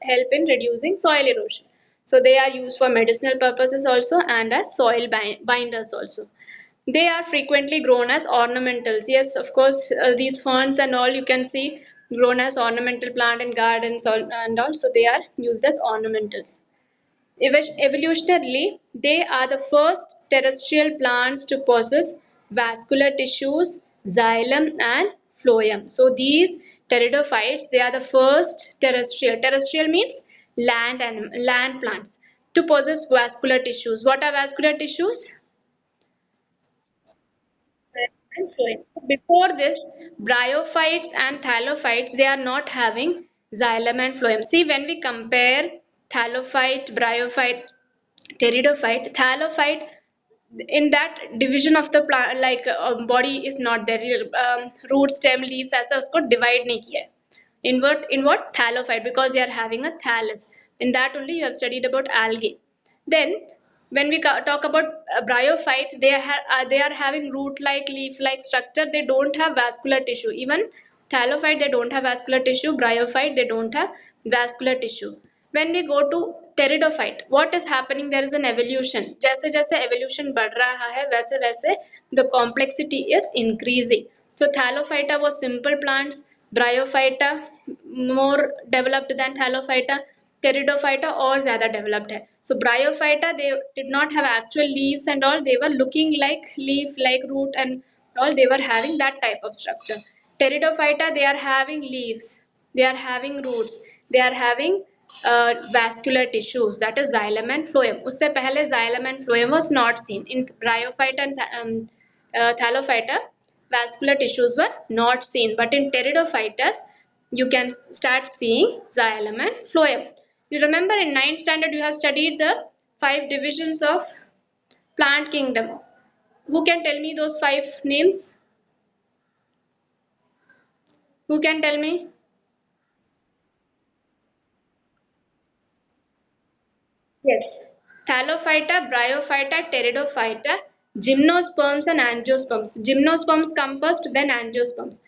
help in reducing soil erosion. So they are used for medicinal purposes also and as soil binders also. They are frequently grown as ornamentals. Yes, of course, these ferns and all you can see grown as ornamental plant in gardens and also they are used as ornamentals. Evolutionarily, they are the first terrestrial plants to possess vascular tissues, xylem and phloem. So these pteridophytes, they are the first terrestrial. Terrestrial means land plants to possess vascular tissues. What are vascular tissues? And phloem. Before this, bryophytes and thallophytes, they are not having xylem and phloem. See, when we compare thallophyte, bryophyte, pteridophyte, thallophyte, in that division of the plant, like body is not there. Root, stem, leaves, ऐसा उसको divide नहीं किया है. In what thallophyte, because they are having a thallus. In that only you have studied about algae. Then when we talk about bryophyte, they are having root like, leaf like structure. They don't have vascular tissue. Even thallophyte, they don't have vascular tissue. Bryophyte, they don't have vascular tissue. When we go to pteridophyte, what is happening? There is an evolution. जैसे जैसे evolution बढ़ रहा है वैसे वैसे the complexity is increasing. So thallophyta was simple plants. Bryophyta more developed than thallophyta. Pteridophyta और ज़्यादा developed है. So bryophyta, they did not have actual leaves and all. They were looking like leaf, like root and all. They were having that type of structure. Pteridophyta, they are having leaves. They are having roots. They are having vascular tissues, that is xylem and phloem. उससे पहले xylem and phloem was not seen in bryophyta and thallophyta. Vascular tissues were not seen, but in pteridophytes you can start seeing xylem and phloem. You remember in ninth standard you have studied the 5 divisions of plant kingdom. Who can tell me those 5 names? Who can tell me? Yes. Thallophyta, Bryophyta, Pteridophyta, Gymnosperms and Angiosperms. Gymnosperms come first, then Angiosperms.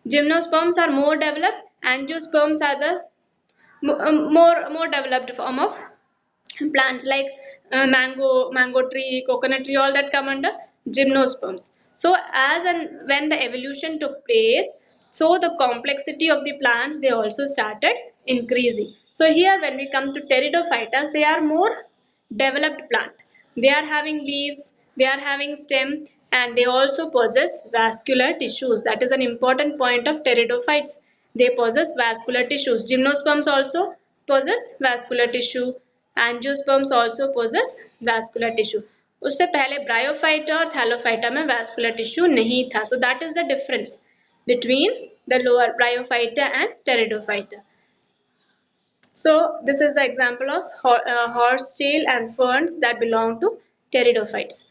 Gymnosperms are more developed. Angiosperms are the more developed form of plants like mango tree, coconut tree, all that come under gymnosperms. So as and when the evolution took place, so the complexity of the plants, they also started increasing. So here when we come to pteridophytas, they are more developed plant. They are having leaves, they are having stem, and they also possess vascular tissues. That is an important point of pteridophytes. They possess vascular tissues. Gymnosperms also possess vascular tissue. Angiosperms also possess vascular tissue. उससे पहले bryophyta और Thallophyta में vascular tissue नहीं था. So that is the difference between the lower bryophyta and pteridophyta. So this is the example of horsetail and ferns that belong to pteridophytes.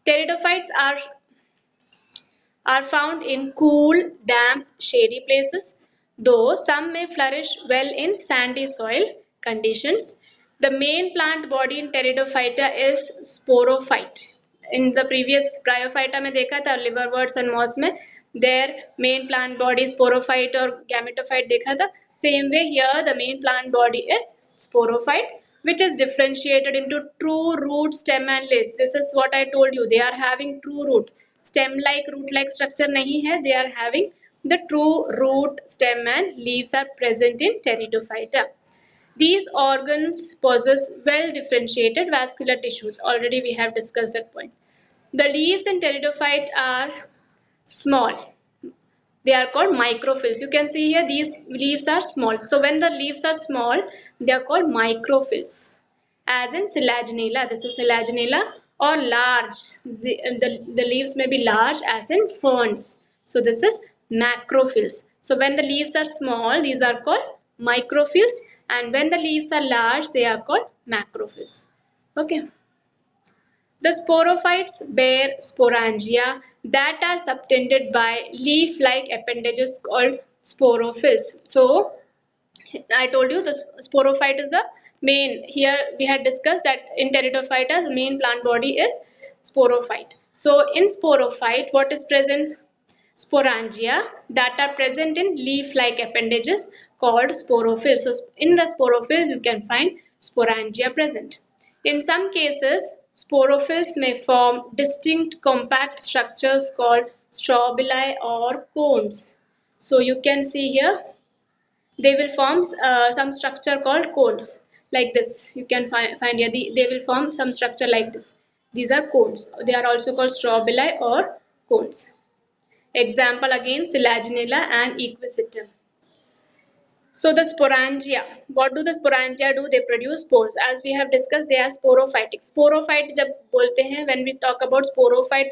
Pteridophytes are found in cool, damp, shady places, though some may flourish well in sandy soil conditions. The main plant body in Pteridophyta is sporophyte. In the previous Bryophyta में देखा था liverworts and moths में their main plant body is sporophyte और gametophyte देखा था. Same way here the main plant body is sporophyte, which is differentiated into true root, stem and leaves. This is what I told you. They are having true root. Stem like, root like structure नहीं है. They are having the true root, stem and leaves are present in Pteridophyta. These organs possess well differentiated vascular tissues. Already we have discussed that point. The leaves in pteridophyte are small. They are called microphyls. You can see here these leaves are small. So when the leaves are small, they are called microphyls. As in Selaginella, this is Selaginella, or large. The leaves may be large as in ferns. So this is macrophyls. So when the leaves are small, these are called microphyls, and when the leaves are large, they are called macrophyls. Okay. The sporophytes bear sporangia that are subtended by leaf-like appendages called sporophylls. So I told you the sporophyte is the main. Here we had discussed that in Pteridophyta, main plant body is sporophyte. So in sporophyte, what is present? sporangia that are present in leaf-like appendages called sporophylls. So in the sporophylls you can find sporangia present. In some cases, sporophylls may form distinct compact structures called strobili or cones. So you can see here they will form some structure called cones like this. You can find here they will form some structure like this. These are cones. They are also called strobili or cones. Example again, Selaginella and Equisetum. So the sporangia, what do the sporangia do? They produce spores. As we have discussed, they are sporophytic. Sporophyte जब बोलते हैं, when we talk about sporophyte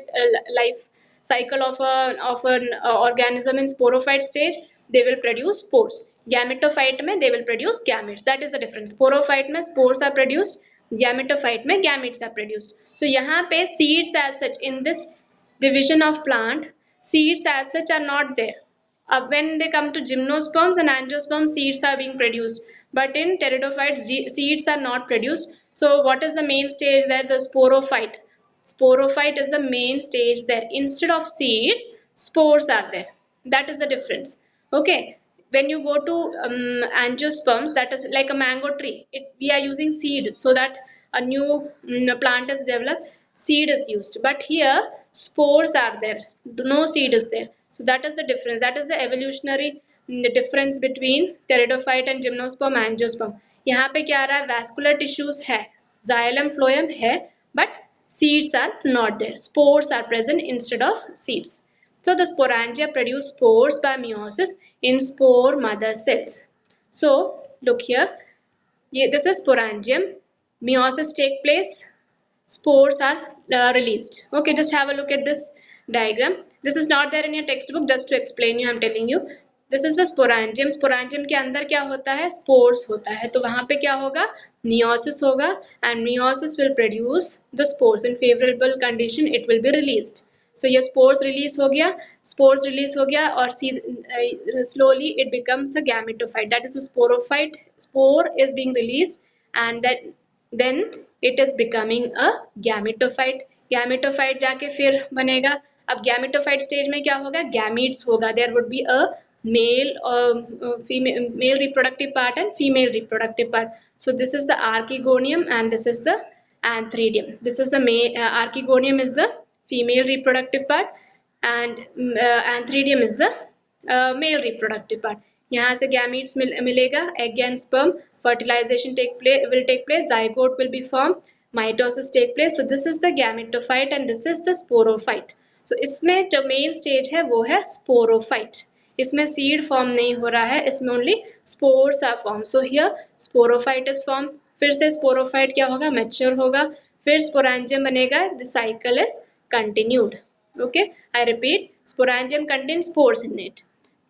life cycle of an organism in sporophyte stage, they will produce spores. Gametophyte में they will produce gametes. That is the difference. Sporophyte में spores are produced, gametophyte में gametes are produced. So यहाँ पे seeds as such in this division of plant, seeds as such are not there. When they come to gymnosperms and angiosperms, seeds are being produced. But in pteridophytes, seeds are not produced. So what is the main stage there? The sporophyte. Sporophyte is the main stage there. Instead of seeds, spores are there. That is the difference. Okay. When you go to angiosperms, that is like a mango tree. We are using seed so that a new plant is developed. Seed is used. But here, spores are there. No seed is there. So that is the difference. That is the evolutionary difference between pteridophyte and gymnosperm angiosperm. यहाँ पे क्या आ रहा है? Vascular tissues है, xylem phloem है, but seeds are not there. Spores are present instead of seeds. So the sporangia produce spores by meiosis in spore mother cells. So look here. This is sporangium. Meiosis take place. Spores are released. Okay, just have a look at this diagram. This is not there in your textbook. Just to explain you, I'm telling you. This is the sporangium. Sporangium के अंदर क्या होता है? Spores होता है. तो वहाँ पे क्या होगा? Meiosis होगा, and meiosis will produce the spores. In favorable condition, it will be released. So ये spores release हो गया, spores release हो गया, और slowly it becomes a gametophyte. That is a sporophyte. Spore is being released, and then it is becoming a gametophyte. Gametophyte जाके फिर बनेगा. अब gametophyte stage में क्या होगा? Gametes होगा. There would be a male female male reproductive part and female reproductive part. So this is the archegonium and this is the antheridium. This is the archegonium is the female reproductive part and antheridium is the male reproductive part. यहाँ से gametes मिलेगा, egg and sperm, fertilization will take place, zygote will be formed, mitosis take place. So this is the gametophyte and this is the sporophyte. So इसमें जो main stage है वो है sporophyte. इसमें seed form नहीं हो रहा है, इसमें only spores are formed. So here sporophyte is formed. फिर से sporophyte क्या होगा? Mature होगा, फिर sporangium बनेगा. The cycle is continued. Okay, I repeat, sporangium contains spores in it.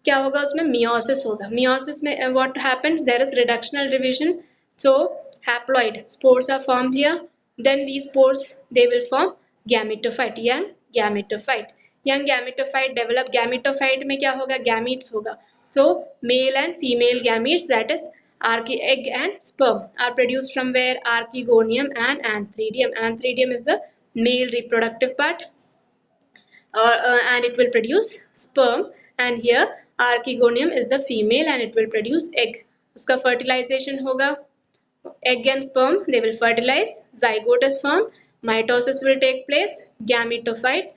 क्या होगा उसमें? Meiosis होगा. Meiosis में what happens? There is reductional division. So haploid spores are formed here. Then these spores they will form gametophyte, young gametophyte. Young gametophyte develop. Gametophyte में क्या होगा? Gametes होगा. So male and female gametes, that is egg and sperm, are produced from where? Archegonium and antheridium. Antheridium is the male reproductive part, and it will produce sperm, and here archegonium is the female and it will produce egg. उसका fertilization होगा. Egg and sperm they will fertilize, zygote is formed, mitosis will take place, gametophyte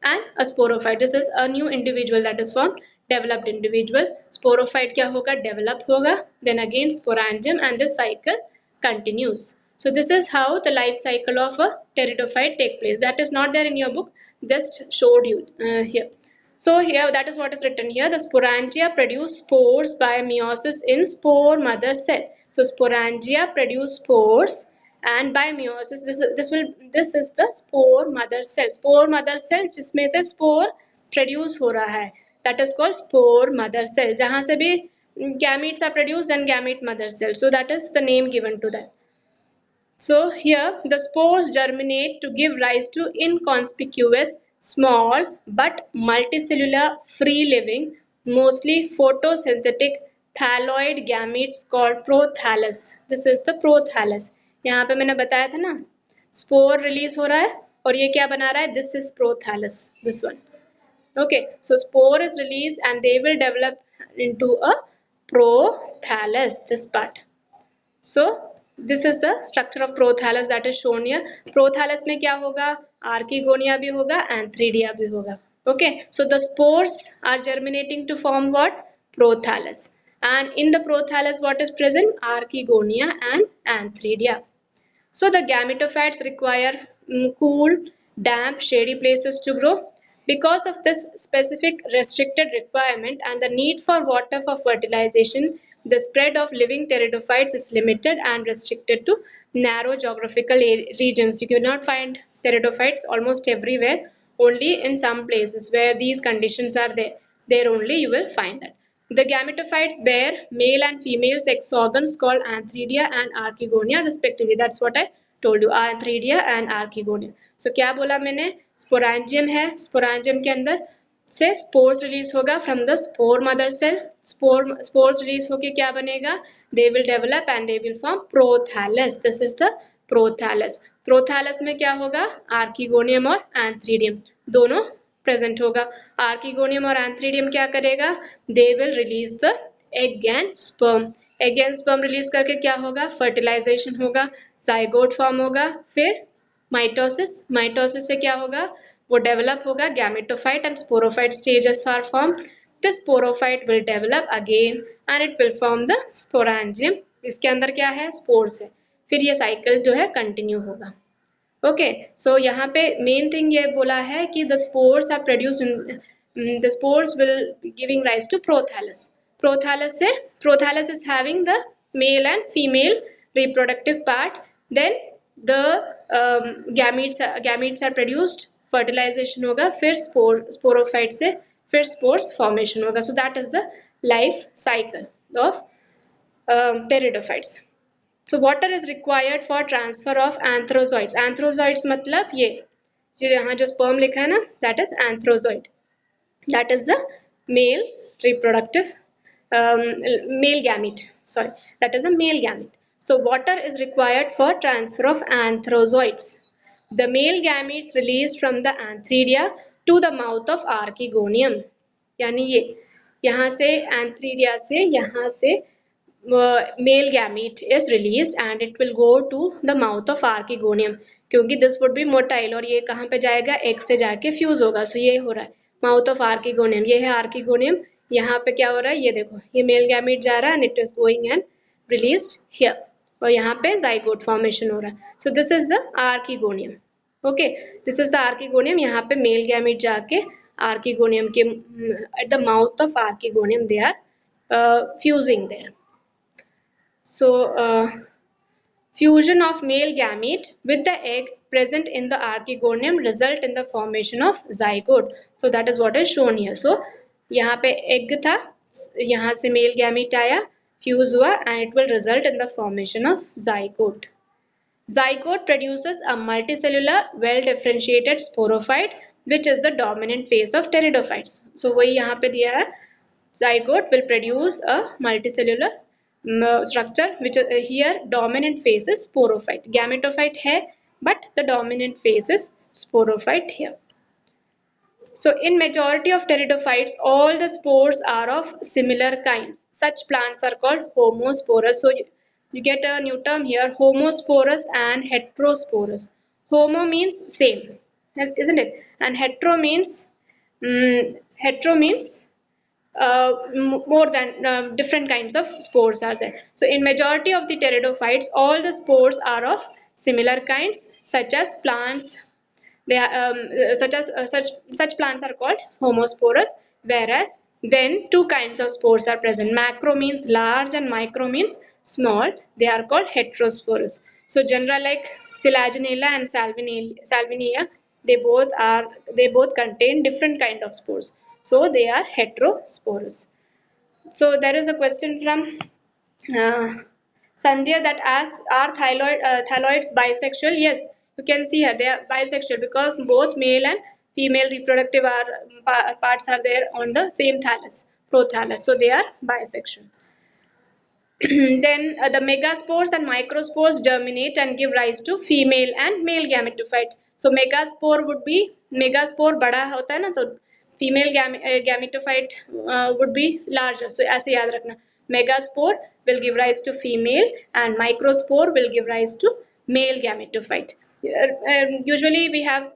and a sporophyte. This is a new individual that is formed, developed individual. Sporophyte क्या होगा? Develop होगा, then again sporangium, and this cycle continues. So this is how the life cycle of a pteridophyte take place. That is not there in your book, just showed you here. So here that is what is written here. The sporangia produce spores by meiosis in spore mother cell. So sporangia produce spores and by meiosis this is the spore mother cell. Spore mother cell जिसमें से spore produce हो रहा है, that is called spore mother cell. जहाँ से भी gametes are produced, then gamete mother cell. So that is the name given to that. So here the spores germinate to give rise to inconspicuous, small but multicellular, free-living, mostly photosynthetic thalloid gametes called prothallus. This is the prothallus. यहाँ पे मैंने बताया था ना, spore release हो रहा है और ये क्या बना रहा है? This is prothallus, this one. Okay, so spore is released and they will develop into a prothallus, this part. So this is the structure of prothallus that is shown here. Prothallus में क्या होगा? Archegonia भी होगा, antheridia भी होगा. Okay, so the spores are germinating to form what? Prothallus. And in the prothallus, what is present? Archegonia and antheridia. So the gametophytes require cool, damp, shady places to grow. Because of this specific restricted requirement and the need for water for fertilization, the spread of living pteridophytes is limited and restricted to narrow geographical regions. You cannot find pteridophytes almost everywhere, only in some places where these conditions are there. There only you will find that. The gametophytes bear male and female sex organs called antheridia and archegonia respectively. That's what I told you, antheridia and archegonia. So क्या बोला मैंने? Sporangium है, sporangium के अंदर से spores release होगा from the spore mother cell. Spores release होके क्या बनेगा? They will develop and they will form prothallus. This is the prothallus. Prothallus में क्या होगा? Archegonium और antheridium दोनों प्रेजेंट होगा. आर्किगोनियम और एंथ्रीडियम क्या करेगा? They will release the egg and sperm. Egg and sperm release करके क्या होगा? फर्टिलाइजेशन होगा, जाइगोट फॉर्म होगा, फिर माइटोसिस. माइटोसिस से क्या होगा? वो डेवलप होगा, gametophyte and sporophyte stages are form. The sporophyte will develop again and it will form the sporangium. इसके अंदर क्या है? स्पोर्स है. फिर ये साइकिल जो है कंटिन्यू होगा. ओके, सो यहाँ पे मेन थिंग ये बोला है कि the spores are produce in the spores will giving rise to prothallus. Prothallus से prothallus is having the male and female reproductive part. Then the gametes are produced, fertilization होगा, फिर sporophyte से फिर spores formation होगा. So that is the life cycle of pteridophytes. So water is required for transfer of anthrozoids. Anthrozoids मतलब ये जो यहाँ जो sperm लिखा है ना, that is anthrozoid. That is the male reproductive male gamete. Sorry, that is a male gamete. So water is required for transfer of anthrozoids. The male gametes released from the antheridia to the mouth of archegonium. यानी ये यहाँ से antheridia से यहाँ से male gamete is released and it will go to the mouth of archegonium. क्योंकि this would be motile और ये कहाँ पे जाएगा? egg से जाके fuse होगा. So ये हो रहा है mouth of archegonium. ये है archegonium. यहाँ पे क्या हो रहा है? ये देखो, ये male gamete जा रहा है and it is going and released here. और यहाँ पे zygote formation हो रहा है. So this is the archegonium. Okay, this is the archegonium. यहाँ पे male gamete जाके archegonium के at the mouth of archegonium they are fusing there. So fusion of male gamete with the egg present in the archegonium result in the formation of zygote. So that is what is shown here. So यहाँ पे egg था, यहाँ से male gamete आया, fuse हुआ and it will result in the formation of zygote. Zygote produces a multicellular well differentiated sporophyte which is the dominant phase of pteridophytes. So वही यहाँ पे दिया है, zygote will produce a multicellular structure which here dominant phase is sporophyte. Gametophyte है but the dominant phase is sporophyte here. So in majority of pteridophytes all the spores are of similar kinds. Such plants are called homosporus. So you get a new term here, homosporus and heterosporus. Homo means same, isn't it? And hetero means more than different kinds of spores are there. So in majority of the pteridophytes all the spores are of similar kinds, such as plants. They are such plants are called homosporous, whereas then two kinds of spores are present. Macro means large and micro means small. They are called heterosporous. So genera like Selaginella and Salvinia, they both contain different kind of spores. So they are heterosporous. So there is a question from Sandhya that asks, are thyloids bisexual? Yes, you can see here they are bisexual because both male and female reproductive parts are there on the same thallus, prothallus. So they are bisexual. Then the megaspores and microspores germinate and give rise to female and male gametophyte. So megaspore would be, megaspore बड़ा होता है ना, तो gametophyte would be larger. So ऐसे याद रखना, megaspore will give rise to female and microspore will give rise to male gametophyte. Usually we have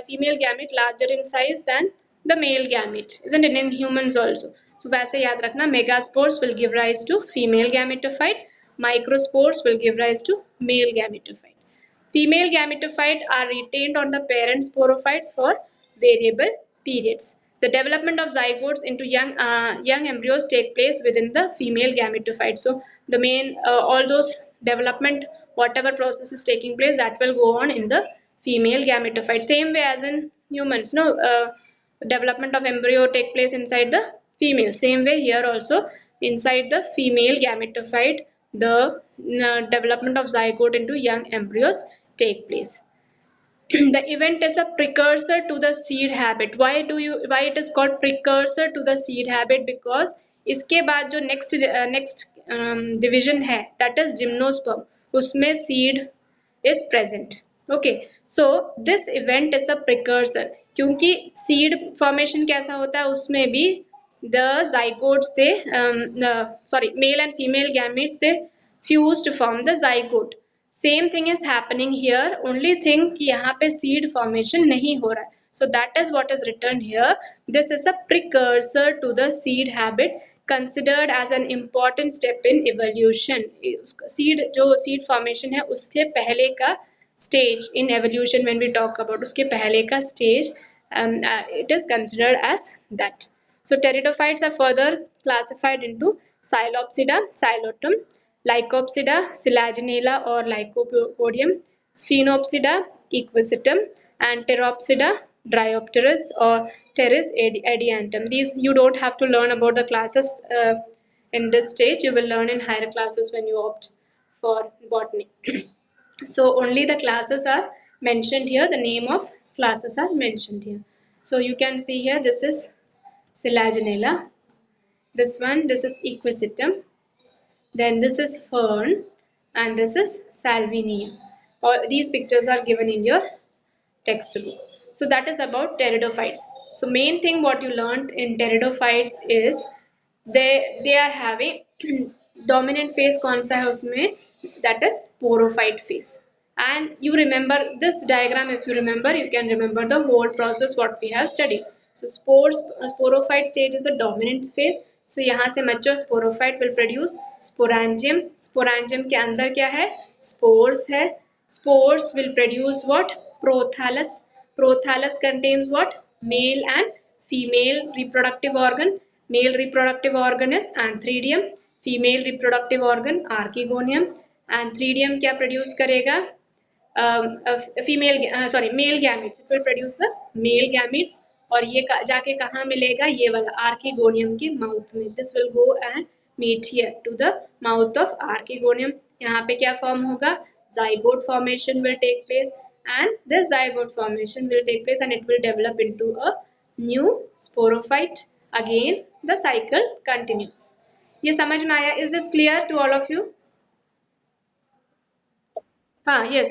female gamete larger in size than the male gamete, isn't it, in humans also. So वैसे याद रखना, megaspores will give rise to female gametophyte, microspores will give rise to male gametophyte. Female gametophytes are retained on the parent sporophytes for variable periods. The development of zygotes into young embryos take place within the female gametophyte. So the main all those development, whatever process is taking place, that will go on in the female gametophyte. Same way as in humans, no, development of embryo take place inside the female. Same way here also, inside the female gametophyte, the development of zygote into young embryos take place. The event is a precursor to the seed habit. Why it is called precursor to the seed habit? Because इसके बाद जो next division है, that is gymnosperm, उसमें seed is present. Okay, so this event is a precursor, क्योंकि seed formation कैसा होता है, उसमें भी the zygotes they male and female gametes they fuse to form the zygote. Same thing is happening here, only thing कि यहाँ पे seed formation नहीं हो रहा है. So that is what is written here. This is a precursor to the seed habit, considered as an important step in evolution. Seed जो seed formation है उसके पहले का stage in evolution, when we talk about उसके पहले का stage, it is considered as that. So pteridophytes are further classified into Psilopsida, Psilotum, Lycopsida, Selaginella or Lycopodium, Sphenopsida, Equisetum, and Pteropsida, Dryopteris or Pteris adiantum. These you don't have to learn about the classes in this stage. You will learn in higher classes when you opt for botany. So only the classes are mentioned here. The name of classes are mentioned here. So you can see here, this is Selaginella. This one, this is Equisetum. Then this is fern, and this is Salvinia. All these pictures are given in your textbook. So that is about pteridophytes. So main thing what you learned in pteridophytes is they are having dominant phase कौन सा है उसमें, that is sporophyte phase. And you remember this diagram, if you remember, you can remember the whole process what we have studied. So sporophyte stage is the dominant phase. So यहाँ से mature sporophyte will produce sporangium. Sporangium के अंदर क्या है, spores है. Spores will produce what, prothallus. Prothallus contains what, male and female reproductive organ. Male reproductive organ is antheridium, female reproductive organ archegonium. Antheridium क्या produce करेगा, male gametes. It will produce the male gametes. और ये जाके कहाँ मिलेगा, ये वाला archegonium के mouth में. This will go and meet here to the mouth of archegonium. यहाँ पे क्या form होगा, zygote formation will take place, and this zygote formation will take place and it will develop into a new sporophyte. Again the cycle continues. ये समझ में आया? Is this clear to all of you? हाँ, yes.